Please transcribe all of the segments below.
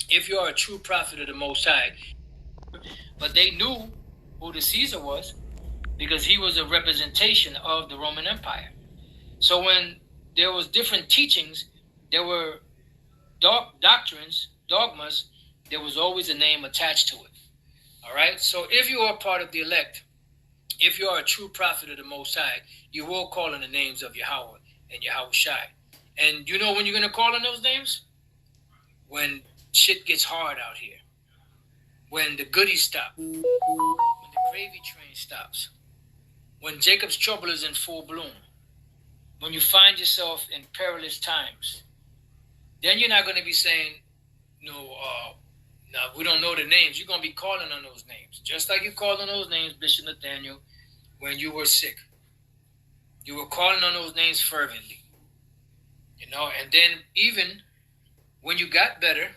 if you are a true prophet of the Most High. But they knew who the Caesar was because he was a representation of the Roman Empire. So when there was different teachings, there were doctrines, dogmas, there was always a name attached to it. All right? So if you are part of the elect, if you are a true prophet of the Most High, you will call on the names of Yahweh and Yahweh Shai. And you know when you're going to call on those names? When shit gets hard out here. When the goodies stop. When the gravy train stops. When Jacob's trouble is in full bloom. When you find yourself in perilous times. Then you're not going to be saying, no, we don't know the names. You're going to be calling on those names. Just like you called on those names, Bishop Nathaniel, when you were sick. You were calling on those names fervently. You know, and then even when you got better,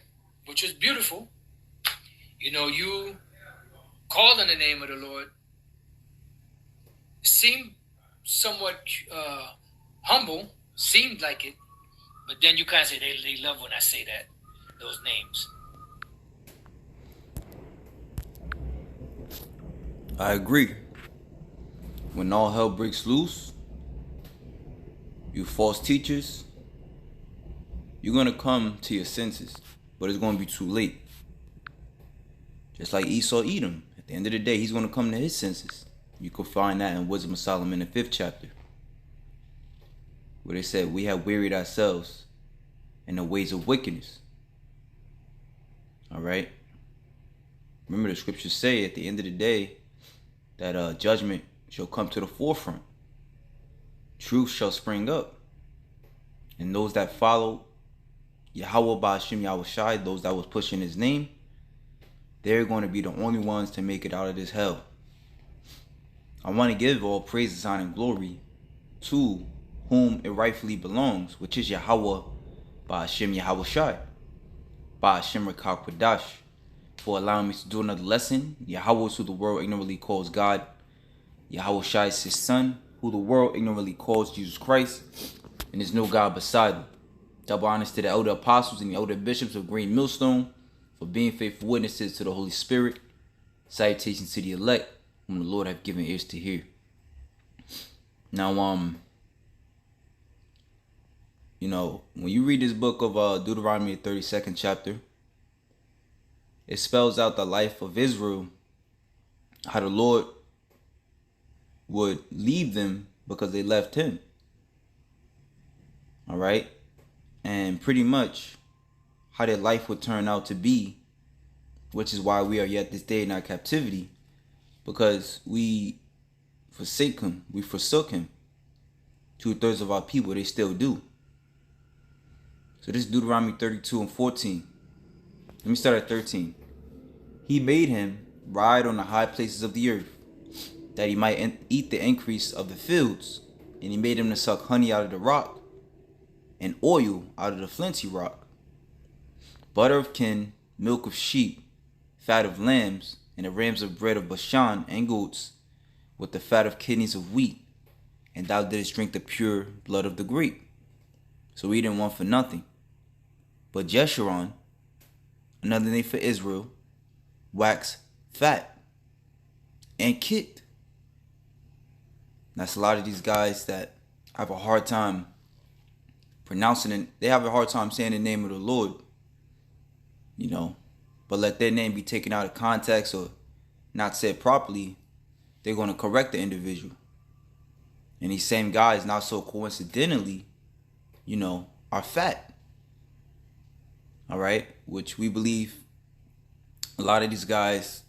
which was beautiful, you know, you called on the name of the Lord. It seemed somewhat humble, seemed like it, but then you kind of say, they love when I say that, those names. I agree. When all hell breaks loose, you false teachers, you're going to come to your senses, but it's going to be too late. Just like Esau Edom. At the end of the day, he's going to come to his senses. You can find that in Wisdom of Solomon, the 5th chapter, where they said, we have wearied ourselves in the ways of wickedness. All right? Remember the scriptures say at the end of the day that judgment shall come to the forefront. Truth shall spring up. And those that follow Yahweh Ba'ashim Yahweh Shai, those that was pushing his name, they're going to be the only ones to make it out of this hell. I want to give all praises, honor, and glory to whom it rightfully belongs, which is Yahweh Ba'ashim Yahweh Shai, Ba'ashim Rakal Quadash, for allowing me to do another lesson. Yahweh is who the world ignorantly calls God. Yahweh Shai is his son, who the world ignorantly calls Jesus Christ, and there's no God beside him. Double honors to the elder apostles and the elder bishops of Green Millstone for being faithful witnesses to the Holy Spirit. Salutations to the elect, whom the Lord have given ears to hear. Now, you know, when you read this book of Deuteronomy, 32nd chapter, it spells out the life of Israel, how the Lord would leave them because they left him. All right? And pretty much how their life would turn out to be, which is why we are yet this day in our captivity, because we forsake him, we forsook him. 2/3 of our people, they still do. So this is Deuteronomy 32 and 14. Let me start at 13. He made him ride on the high places of the earth, that he might eat the increase of the fields. And he made him to suck honey out of the rock, and oil out of the flinty rock, butter of kin, milk of sheep, fat of lambs, and the rams of bread of Bashan and goats, with the fat of kidneys of wheat. And thou didst drink the pure blood of the grape. So he didn't want for nothing. But Jeshurun, another name for Israel, waxed fat and kicked. That's a lot of these guys that have a hard time pronouncing it. They have a hard time saying the name of the Lord, you know, but let their name be taken out of context or not said properly, they're going to correct the individual. And these same guys, not so coincidentally, you know, are fat. All right, which we believe a lot of these guys,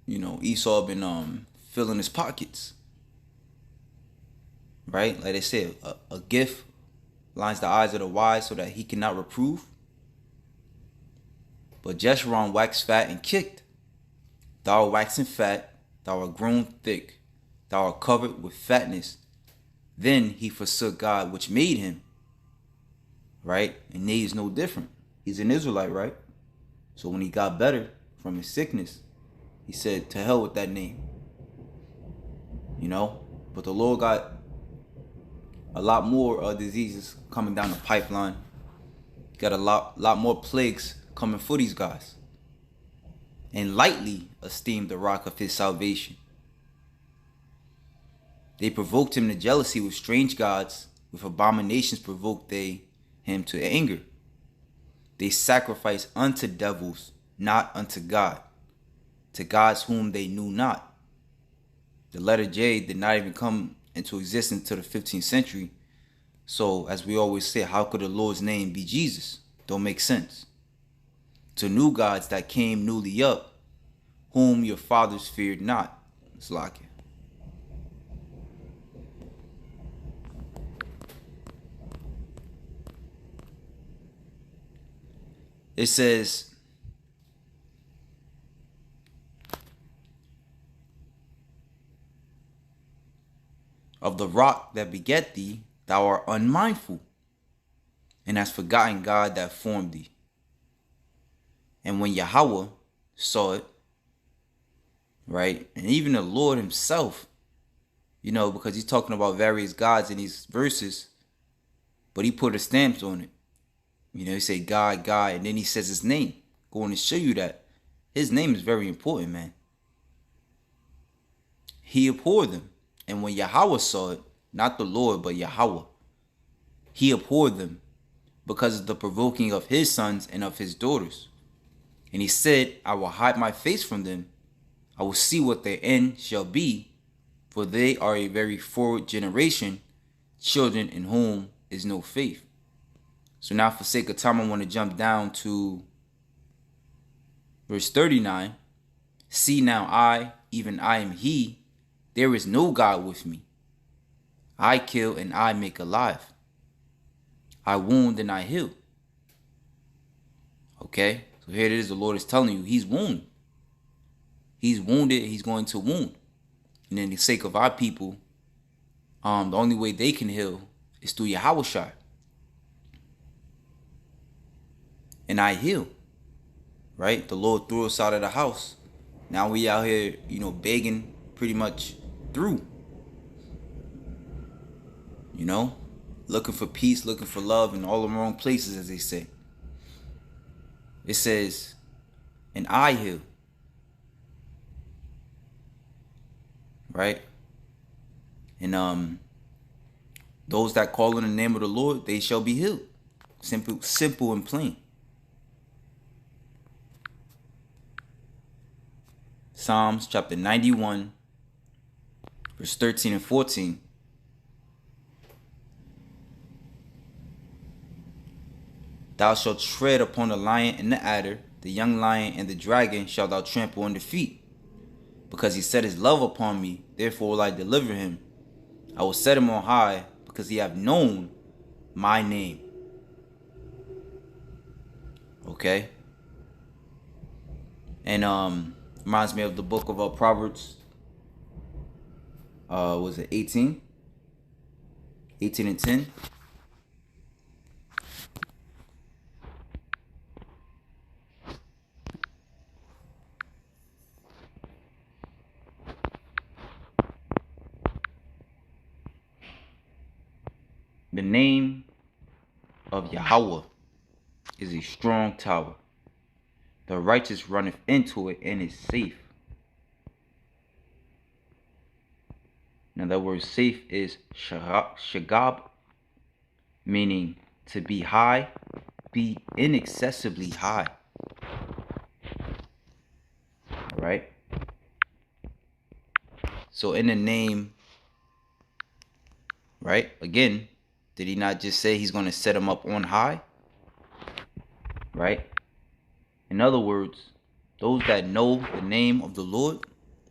you know, Esau been filling his pockets. Right, like they say, a gift lines the eyes of the wise so that he cannot reprove. But Jeshurun waxed fat and kicked. Thou art waxing fat, thou art grown thick, thou art covered with fatness. Then he forsook God which made him. Right, and he is no different. He's an Israelite, right? So when he got better from his sickness, he said, to hell with that name. You know, but the Lord got a lot more diseases coming down the pipeline. Got a lot more plagues coming for these guys, and lightly esteemed the rock of his salvation. They provoked him to jealousy with strange gods, with abominations provoked they him to anger. They sacrificed unto devils, not unto God, to gods whom they knew not. The letter J did not even come into existence until the 15th century. So, as we always say, how could the Lord's name be Jesus? Don't make sense. To new gods that came newly up, whom your fathers feared not. It's like it. It says, of the rock that beget thee, thou art unmindful, and hast forgotten God that formed thee. And when Yahweh saw it, right, and even the Lord himself, because he's talking about various gods in these verses, but he put a stamp on it. He said God, God, and then he says his name, going to show you that his name is very important, man. He abhorred them. And when Yahweh saw it, not the Lord, but Yahweh, he abhorred them because of the provoking of his sons and of his daughters. And he said, I will hide my face from them. I will see what their end shall be, for they are a very forward generation, children in whom is no faith. So now, for sake of time, I want to jump down to verse 39. See now, I, even I am he. There is no God with me. I kill and I make alive. I wound and I heal. Okay, so here it is. The Lord is telling you he's wounded. He's wounded. He's going to wound. And in the sake of our people, the only way they can heal is through Yahushua. And I heal. Right? The Lord threw us out of the house. Now we out here, begging pretty much through. Looking for peace, looking for love in all the wrong places, as they say. It says, and I heal. Right? And those that call in the name of the Lord, they shall be healed. Simple and plain. Psalms chapter 91, verse 13 and 14. Thou shalt tread upon the lion and the adder, the young lion and the dragon shalt thou trample under feet. Because he set his love upon me, therefore will I deliver him. I will set him on high, because he hath known my name. Okay? And reminds me of the book of Proverbs. Was it 18? 18 and 10. The name of Yahweh is a strong tower. The righteous runneth into it and is safe. Now that word safe is shagab, meaning to be high, be inaccessibly high. Alright? So in the name, right, again, did he not just say he's going to set him up on high? Right? In other words, those that know the name of the Lord,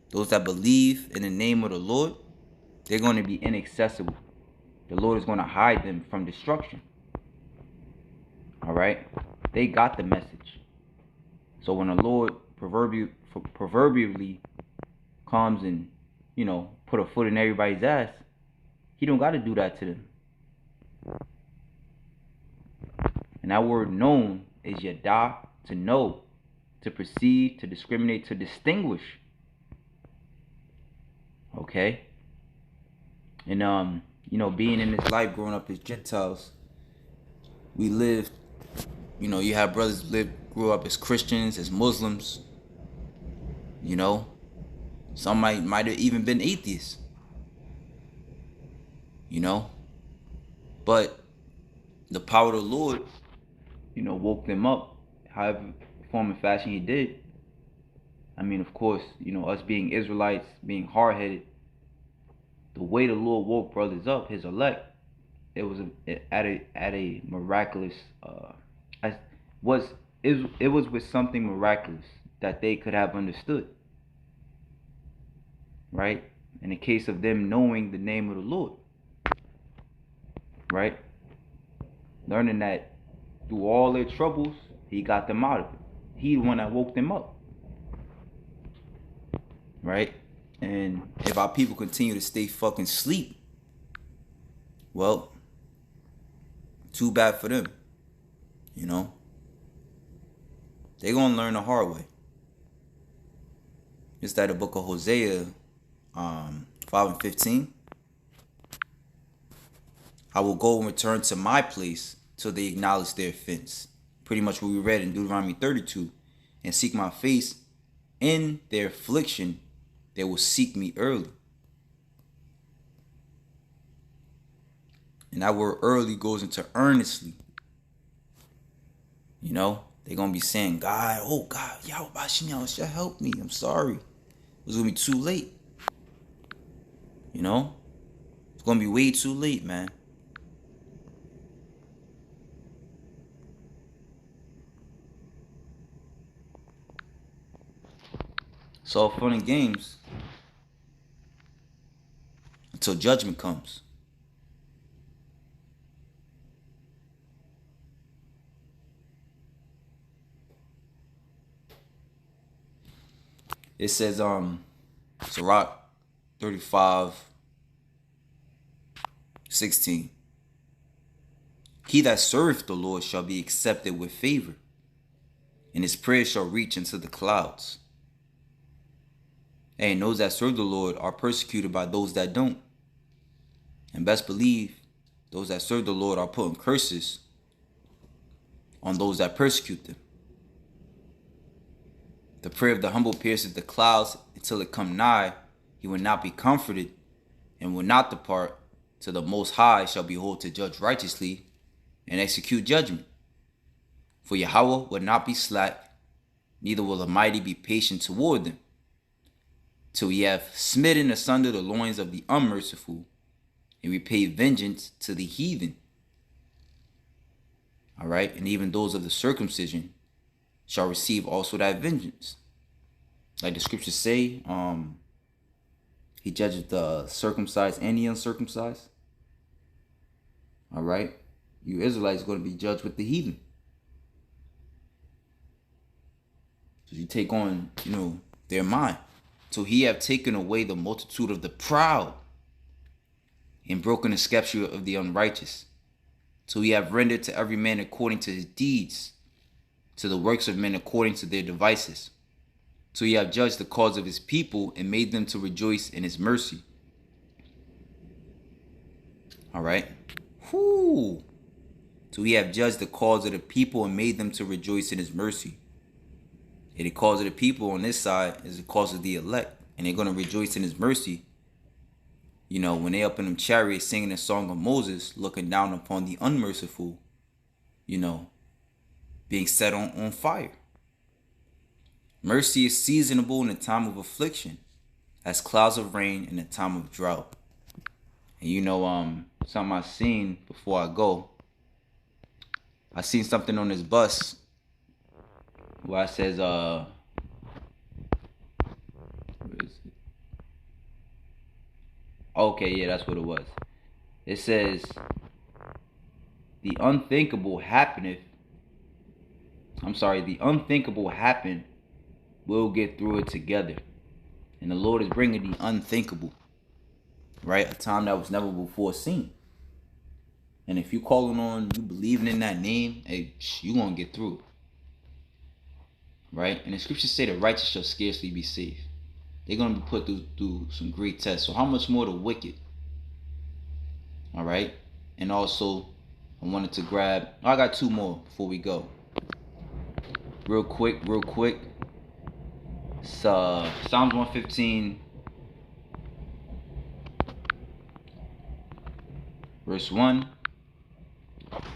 those that believe in the name of the Lord, they're going to be inaccessible. The Lord is going to hide them from destruction. All right? They got the message. So when the Lord proverbially comes and, put a foot in everybody's ass, he don't got to do that to them. And that word known is yada, to know, to perceive, to discriminate, to distinguish. Okay? And being in this life, growing up as Gentiles, we lived, you have brothers grew up as Christians, as Muslims. You know, some might have even been atheists. You know, but the power of the Lord, woke them up, however form and fashion He did. I mean, of course, us being Israelites, being hard-headed, the way the Lord woke brothers up, His elect, it was at a miraculous. Was it was with something miraculous that they could have understood, right? In the case of them knowing the name of the Lord, right? Learning that through all their troubles, He got them out of it. He the one that woke them up, right? And if our people continue to stay fucking sleep, well, too bad for them. They're gonna learn the hard way. It's that the book of Hosea 5:15. I will go and return to my place till they acknowledge their offense. Pretty much what we read in Deuteronomy 32. And seek my face in their affliction, they will seek me early. And that word early goes into earnestly. They're going to be saying, God, oh God, Yahweh, help me. I'm sorry. It's going to be too late. It's going to be way too late, man. It's all fun and games until judgment comes. It says, Sirach 35:16. He that serveth the Lord shall be accepted with favor, and his prayer shall reach into the clouds. And those that serve the Lord are persecuted by those that don't. And best believe, those that serve the Lord are putting curses on those that persecute them. The prayer of the humble pierceth the clouds until it come nigh. He will not be comforted and will not depart till the Most High shall behold to judge righteously and execute judgment. For Yahweh will not be slack, neither will the mighty be patient toward them, till he have smitten asunder the loins of the unmerciful and repay vengeance to the heathen. All right, and even those of the circumcision shall receive also that vengeance. Like the scriptures say, he judges the circumcised and the uncircumcised. All right, you Israelites are going to be judged with the heathen. So you take on, their mind. So he have taken away the multitude of the proud and broken the scepter of the unrighteous. So he have rendered to every man according to his deeds, to the works of men according to their devices. So he have judged the cause of his people and made them to rejoice in his mercy. All right. Whoo. So he have judged the cause of the people and made them to rejoice in his mercy. And the cause of the people on this side is the cause of the elect. And they're going to rejoice in his mercy. When they up in them chariots singing the song of Moses, looking down upon the unmerciful, being set on fire. Mercy is seasonable in the time of affliction, as clouds of rain in the time of drought. And something I seen before I go. I seen something on this bus where it says, where is it? Okay, yeah, that's what it was. It says, the unthinkable happeneth. The unthinkable happened. We'll get through it together. And the Lord is bringing the unthinkable, right? A time that was never before seen. And if you calling on, you believing in that name, hey, you gonna get through it, right? And the scriptures say the righteous shall scarcely be saved. They're gonna be put through some great tests. So how much more the wicked? All right. And also, I wanted to grab. I got two more before we go. real quick. It's Psalms 115, verse 1.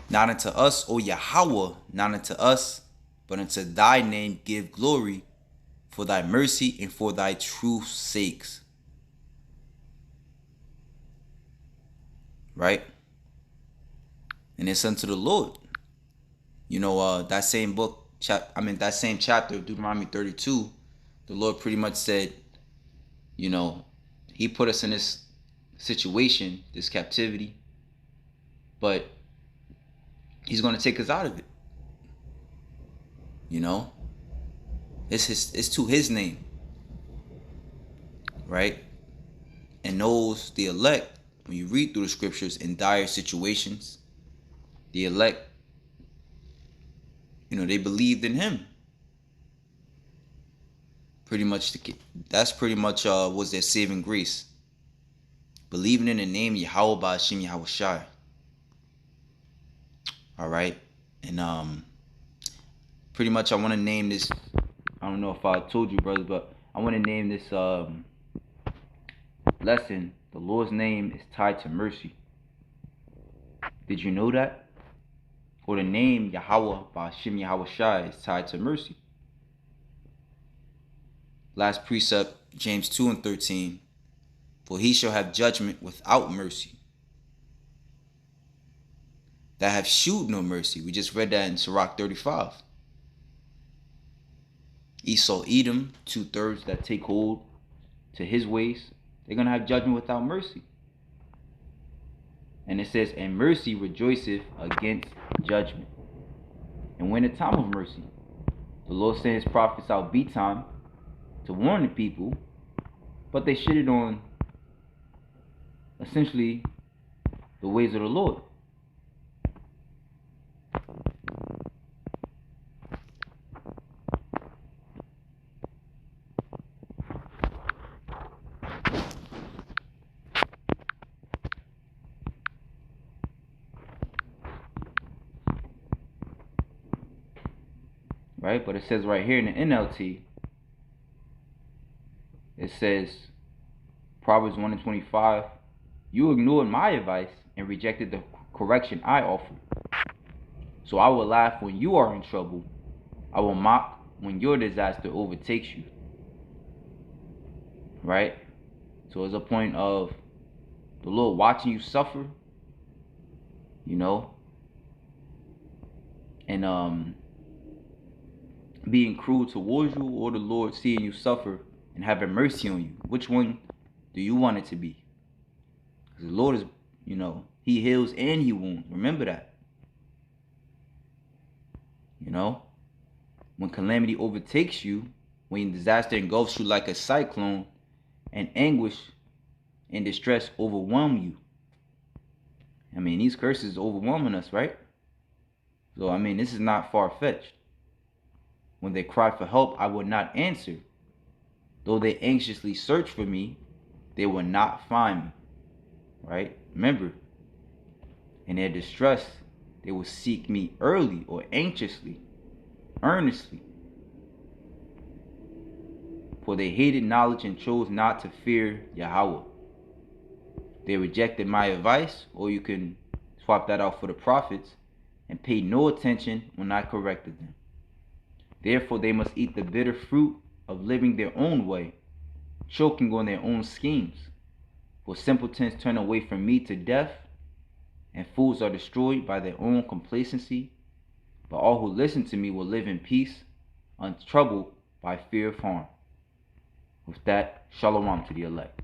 Not unto us, O Yahweh, not unto us, but unto thy name give glory, for thy mercy and for thy truth's sakes. Right? And it's unto the Lord. You know, that same book, that same chapter of Deuteronomy 32, the Lord pretty much said, you know, he put us in this situation, this captivity, but he's going to take us out of it. You know, it's to his name, right? And those, the elect, when you read through the scriptures in dire situations, the elect, you know, they believed in him. Pretty much, that's pretty much was their saving grace. Believing in the name Yahweh Ba'Hashem Yahweh Shai. All right, and pretty much I want to name this. I don't know if I told you, brothers, but I want to name this lesson. The Lord's name is tied to mercy. Did you know that? Or the name Yahweh Ba'Hashem Yahweh Shai is tied to mercy. Last precept, James 2:13. For he shall have judgment without mercy, that have shewed no mercy. We just read that in Sirach 35. Esau, Edom, 2/3 that take hold to his ways, they're going to have judgment without mercy. And it says, and mercy rejoiceth against judgment. And when the time of mercy, the Lord sends prophets out beat time to warn the people, but they shitted on essentially the ways of the Lord. Right? But it says right here in the NLT, it says, Proverbs 1:25, you ignored my advice and rejected the correction I offered. So I will laugh when you are in trouble. I will mock when your disaster overtakes you. Right? So it's a point of the Lord watching you suffer, you know, and being cruel towards you, or the Lord seeing you suffer and having mercy on you. Which one do you want it to be? Because the Lord is, you know, he heals and he wounds. Remember that. You know, when calamity overtakes you, when disaster engulfs you like a cyclone, and anguish and distress overwhelm you. I mean, these curses are overwhelming us, right? So, I mean, this is not far-fetched. When they cry for help, I will not answer. Though they anxiously search for me, they will not find me. Right? Remember, in their distress, they will seek me early or anxiously, earnestly. For they hated knowledge and chose not to fear Yahweh. They rejected my advice, or you can swap that out for the prophets, and paid no attention when I corrected them. Therefore they must eat the bitter fruit of living their own way, choking on their own schemes. For simpletons turn away from me to death, and fools are destroyed by their own complacency. But all who listen to me will live in peace, untroubled by fear of harm. With that, shalom to the elect.